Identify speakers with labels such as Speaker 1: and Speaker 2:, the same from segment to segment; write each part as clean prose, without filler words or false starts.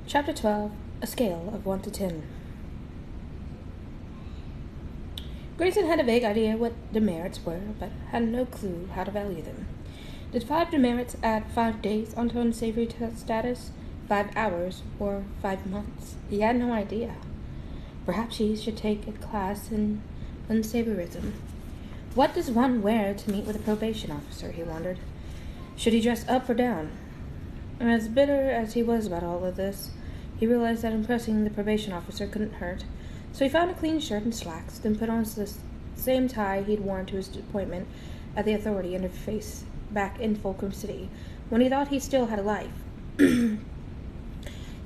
Speaker 1: Chapter 12, A Scale of 1 to 10. Grayson had a vague idea what demerits were, but had no clue how to value them. Did 5 demerits add 5 days onto unsavory status, 5 hours, or 5 months? He had no idea. Perhaps he should take a class in unsavorism. What does one wear to meet with a probation officer, he wondered. Should he dress up or down? As bitter as he was about all of this, he realized that impressing the probation officer couldn't hurt, so he found a clean shirt and slacks, then put on the same tie he'd worn to his appointment at the authority interface back in Fulcrum City, when he thought he still had a life.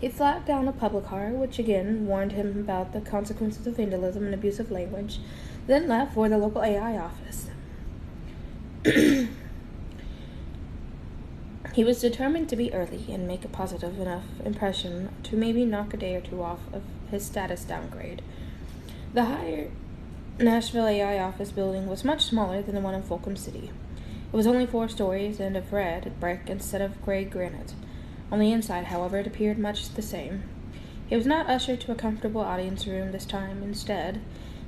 Speaker 1: He flagged down a public car, which again warned him about the consequences of vandalism and abusive language, then left for the local AI office. He was determined to be early and make a positive enough impression to maybe knock a day or two off of his status downgrade. The higher Nashville AI office building was much smaller than the one in Fulcrum City. It was only 4 stories and of red brick instead of gray granite. On the inside, however, it appeared much the same. He was not ushered to a comfortable audience room this time. Instead,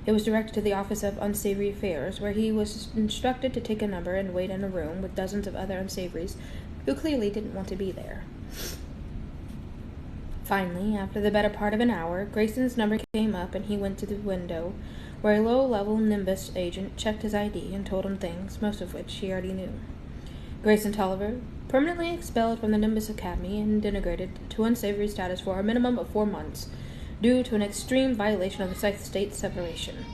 Speaker 1: it was directed to the Office of Unsavory Affairs, where he was instructed to take a number and wait in a room with dozens of other unsavories who clearly didn't want to be there. Finally, after the better part of an hour, Grayson's number came up and he went to the window, where a low-level Nimbus agent checked his ID and told him things, most of which he already knew. Grayson Tolliver, permanently expelled from the Nimbus Academy and denigrated to unsavory status for a minimum of 4 months, due to an extreme violation of the state separation.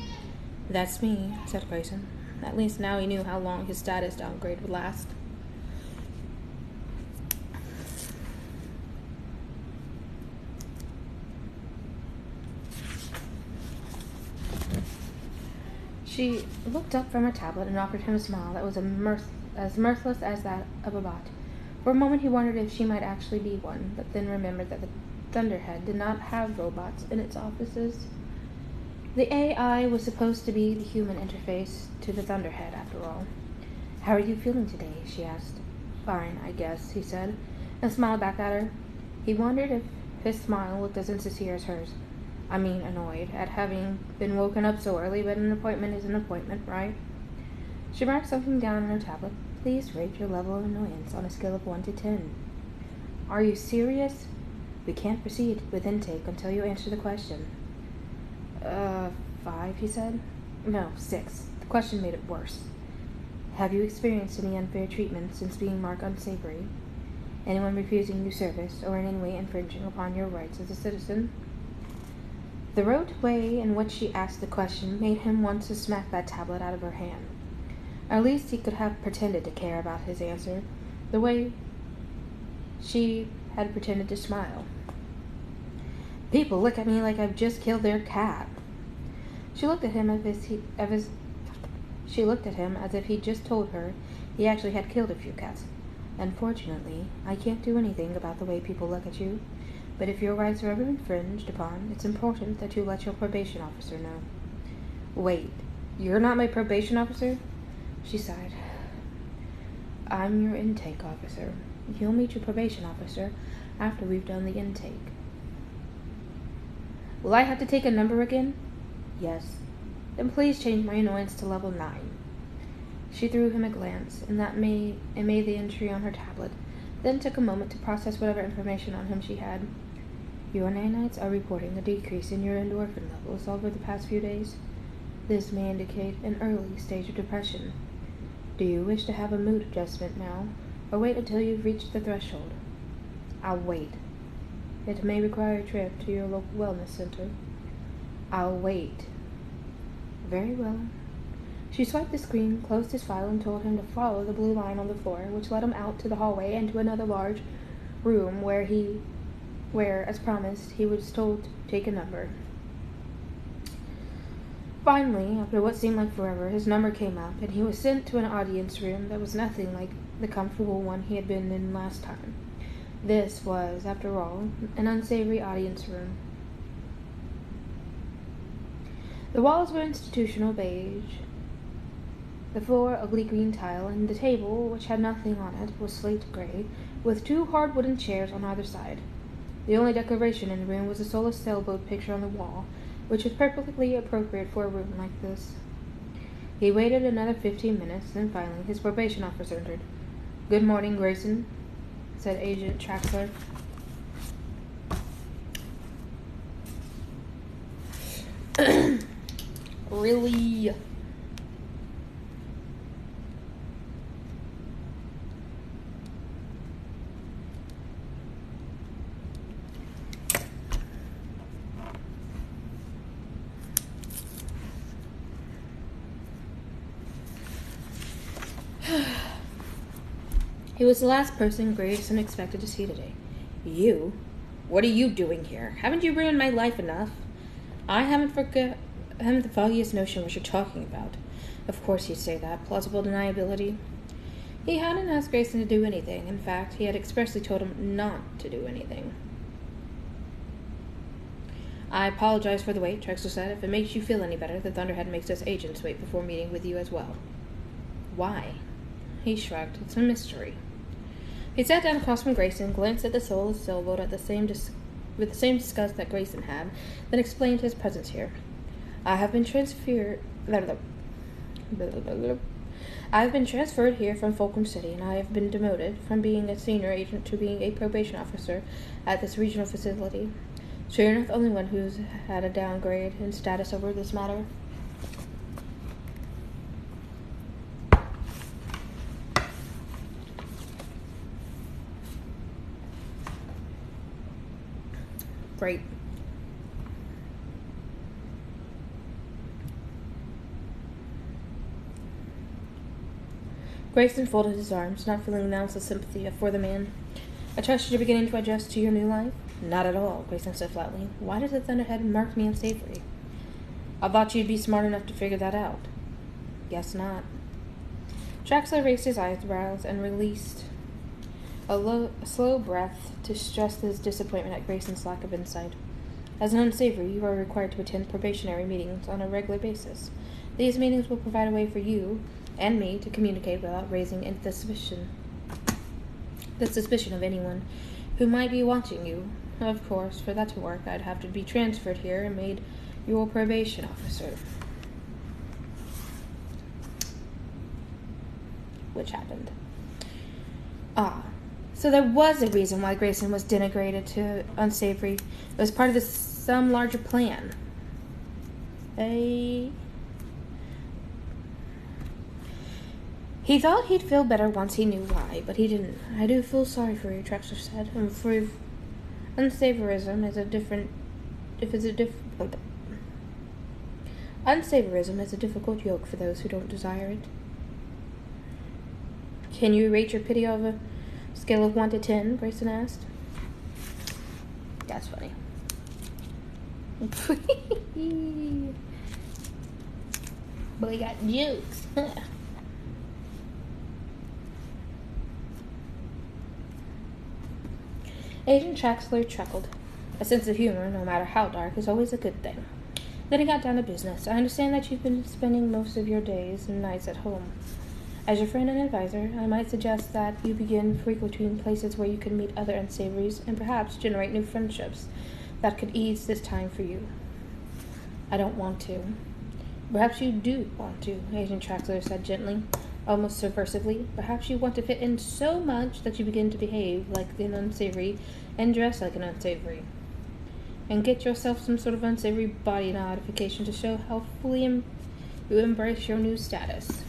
Speaker 1: That's me, said Grayson. At least now he knew how long his status downgrade would last. She looked up from her tablet and offered him a smile that was as mirthless as that of a bot. For a moment he wondered if she might actually be one, but then remembered that the Thunderhead did not have robots in its offices. The AI was supposed to be the human interface to the Thunderhead, after all. How are you feeling today? She asked. Fine, I guess, he said, and smiled back at her. He wondered if his smile looked as insincere as hers. I mean, annoyed at having been woken up so early, but an appointment is an appointment, right? She marked something down on her tablet. Please rate your level of annoyance on a scale of 1 to 10. Are you serious? We can't proceed with intake until you answer the question. 5, he said. No, 6. The question made it worse. Have you experienced any unfair treatment since being marked unsavory? Anyone refusing you service or in any way infringing upon your rights as a citizen? The rote way in which she asked the question made him want to smack that tablet out of her hand. At least he could have pretended to care about his answer, the way she had pretended to smile. People look at me like I've just killed their cat. She looked at him as if he'd just told her he actually had killed a few cats. Unfortunately, I can't do anything about the way people look at you. But if your rights are ever infringed upon, it's important that you let your probation officer know. Wait, you're not my probation officer? She sighed. I'm your intake officer. You'll meet your probation officer after we've done the intake. Will I have to take a number again? Yes. Then please change my annoyance to level 9. She threw him a glance, and made the entry on her tablet, then took a moment to process whatever information on him she had. Your nanites are reporting a decrease in your endorphin levels over the past few days. This may indicate an early stage of depression. Do you wish to have a mood adjustment now, or wait until you've reached the threshold? I'll wait. It may require a trip to your local wellness center. I'll wait. Very well. She swiped the screen, closed his file, and told him to follow the blue line on the floor, which led him out to the hallway and to another large room where, as promised, he was told to take a number. Finally, after what seemed like forever, his number came up, and he was sent to an audience room that was nothing like the comfortable one he had been in last time. This was, after all, an unsavory audience room. The walls were institutional beige, the floor ugly green tile, and the table, which had nothing on it, was slate gray, with 2 hard wooden chairs on either side. The only decoration in the room was a soulless sailboat picture on the wall, which was perfectly appropriate for a room like this. He waited another 15 minutes, then finally his probation officer entered. "Good morning, Grayson," said Agent Traxler. Really? He was the last person Grayson expected to see today. "You? What are you doing here? Haven't you ruined my life enough?" "I haven't the foggiest notion what you're talking about." Of course he'd say that. Plausible deniability. He hadn't asked Grayson to do anything. In fact, he had expressly told him not to do anything. "I apologize for the wait," Trexler said. "If it makes you feel any better, the Thunderhead makes us agents wait before meeting with you as well." "Why?" He shrugged. "It's a mystery." He sat down across from Grayson, glanced at the soulless sailboat with the same disgust that Grayson had, then explained his presence here. I have been transferred here from Fulcrum City, and I have been demoted from being a senior agent to being a probation officer at this regional facility. So you're not the only one who's had a downgrade in status over this matter." Great. Grayson folded his arms, not feeling an ounce of sympathy for the man. "I trust you're beginning to adjust to your new life?" "Not at all," Grayson said flatly. "Why does the Thunderhead mark me unsavory?" "I thought you'd be smart enough to figure that out." "Guess not." Traxler raised his eyebrows and released a slow breath to stress his disappointment at Grayson's lack of insight. "As an unsavory, you are required to attend probationary meetings on a regular basis. These meetings will provide a way for you and me to communicate without raising the suspicion of anyone who might be watching you. Of course, for that to work, I'd have to be transferred here and made your probation officer." Which happened. Ah, so there was a reason why Grayson was denigrated to unsavory. It was part of some larger plan. He thought he'd feel better once he knew why, but he didn't. "I do feel sorry for you," Traxler said. "And for unsavorism is a difficult yoke for those who don't desire it." "Can you rate your pity on a scale of 1 to 10? Grayson asked. That's funny. Boy got jokes. Agent Traxler chuckled. A sense of humor, no matter how dark, is always a good thing. Then he got down to business. "I understand that you've been spending most of your days and nights at home. As your friend and advisor, I might suggest that you begin frequenting places where you can meet other unsavories and perhaps generate new friendships that could ease this time for you." "I don't want to." "Perhaps you do want to," Agent Traxler said gently, almost subversively. "Perhaps you want to fit in so much that you begin to behave like an unsavory and dress like an unsavory. And get yourself some sort of unsavory body modification to show how fully you embrace your new status."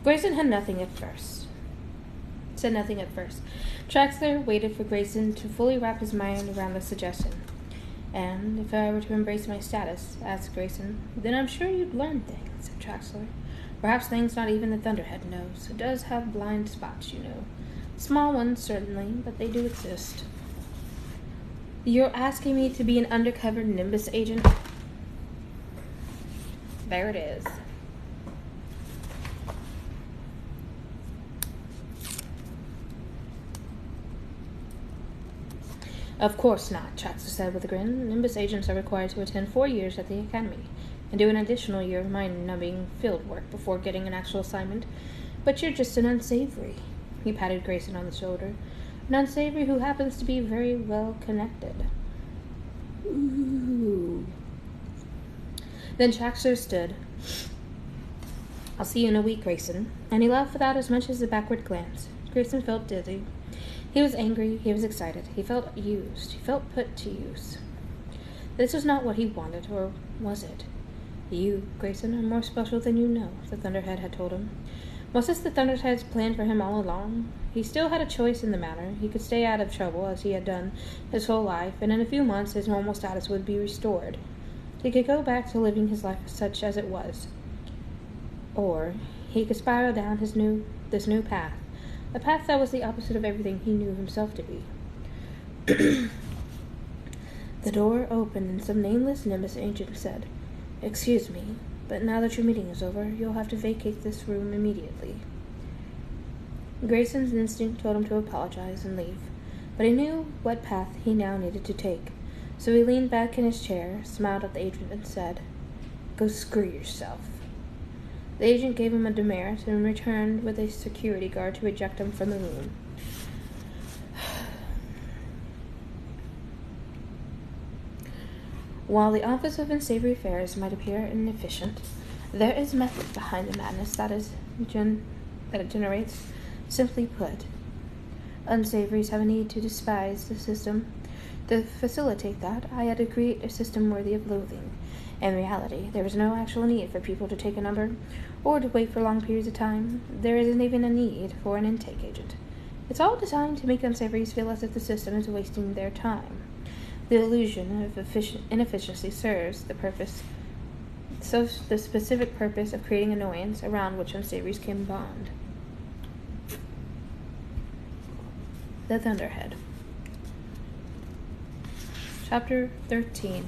Speaker 1: Grayson said nothing at first. Traxler waited for Grayson to fully wrap his mind around the suggestion. "And if I were to embrace my status," asked Grayson, "then I'm sure you'd learn things," said Traxler. Perhaps things not even the Thunderhead knows. It does have blind spots, you know. Small ones, certainly, but they do exist. You're asking me to be an undercover Nimbus agent? There it is. Of course not, Traxxas said with a grin. Nimbus agents are required to attend 4 years at the Academy and do an additional year of mind-numbing field work before getting an actual assignment. But you're just an unsavory. He patted Grayson on the shoulder. An unsavory who happens to be very well connected. Ooh. Then Traxxas stood. I'll see you in a week, Grayson. And he left without as much as a backward glance. Grayson felt dizzy. He was angry, he was excited, he felt used, he felt put to use. This was not what he wanted, or was it? You, Grayson, are more special than you know, the Thunderhead had told him. Was this the Thunderhead's plan for him all along? He still had a choice in the matter. He could stay out of trouble, as he had done his whole life, and in a few months his normal status would be restored. He could go back to living his life such as it was. Or he could spiral down this new path. A path that was the opposite of everything he knew himself to be. The door opened and some nameless Nimbus agent said, "Excuse me, but now that your meeting is over, you'll have to vacate this room immediately." Grayson's instinct told him to apologize and leave, but he knew what path he now needed to take. So he leaned back in his chair, smiled at the agent, and said, "Go screw yourself." The agent gave him a demerit and returned with a security guard to eject him from the room. While the Office of Unsavory Affairs might appear inefficient, there is method behind the madness that it generates. Simply put, unsavories have a need to despise the system. To facilitate that, I had to create a system worthy of loathing. In reality, there is no actual need for people to take a number, or to wait for long periods of time. There isn't even a need for an intake agent. It's all designed to make unsavories feel as if the system is wasting their time. The illusion of inefficiency serves the specific purpose of creating annoyance around which unsavories can bond. The Thunderhead. Chapter 13.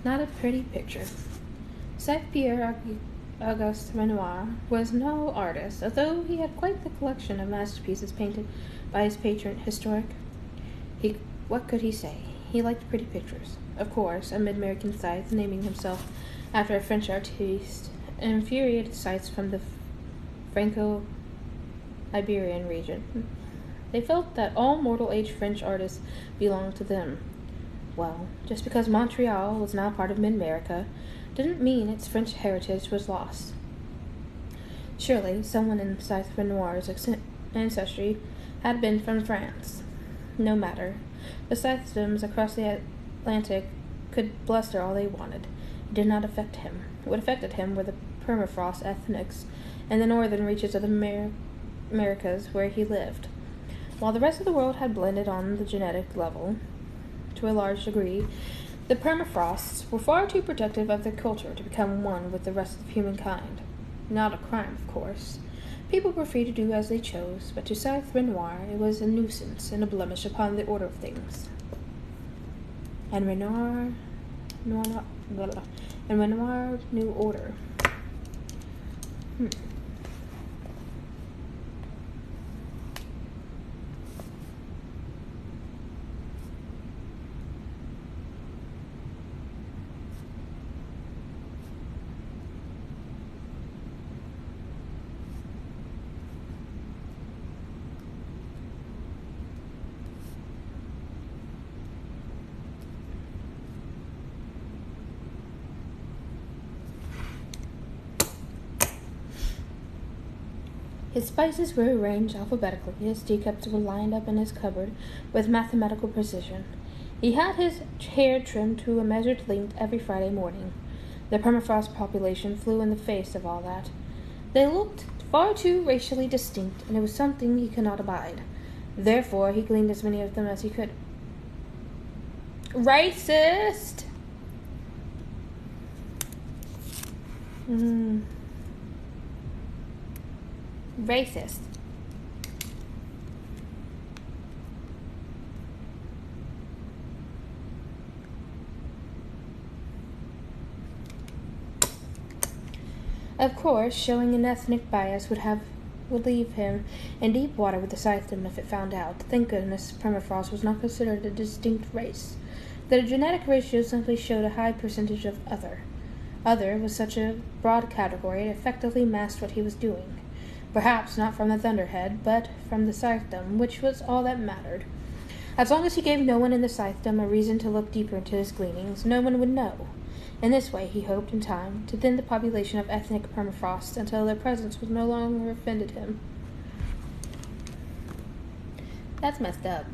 Speaker 1: Not a pretty picture. Pierre Auguste Renoir was no artist, although he had quite the collection of masterpieces painted by his patron historic. What could he say? He liked pretty pictures. Of course, a mid-American Scythe, naming himself after a French artiste, infuriated Scythes from the Franco-Iberian region. They felt that all mortal-age French artists belonged to them. Well, just because Montreal was now part of mid-America didn't mean its French heritage was lost. Surely, someone in Scythe Renoir's ancestry had been from France. No matter. The Scythedoms across the Atlantic could bluster all they wanted. It did not affect him. What affected him were the permafrost ethnics in the northern reaches of the Americas where he lived. While the rest of the world had blended on the genetic level, to a large degree, the permafrosts were far too protective of their culture to become one with the rest of humankind. Not a crime, of course. People were free to do as they chose, but to Scythe Renoir it was a nuisance and a blemish upon the order of things. And Renoir knew order. His spices were arranged alphabetically. His teacups were lined up in his cupboard with mathematical precision. He had his hair trimmed to a measured length every Friday morning. The permafrost population flew in the face of all that. They looked far too racially distinct, and it was something he could not abide. Therefore, he gleaned as many of them as he could. Racist. Of course, showing an ethnic bias would leave him in deep water with the Scythedom if it found out. Thank goodness permafrost was not considered a distinct race. The genetic ratio simply showed a high percentage of other. Other was such a broad category it effectively masked what he was doing. Perhaps not from the Thunderhead, but from the Scythedom, which was all that mattered. As long as he gave no one in the Scythedom a reason to look deeper into his gleanings, no one would know. In this way, he hoped in time to thin the population of ethnic permafrost until their presence was no longer offended him. That's messed up.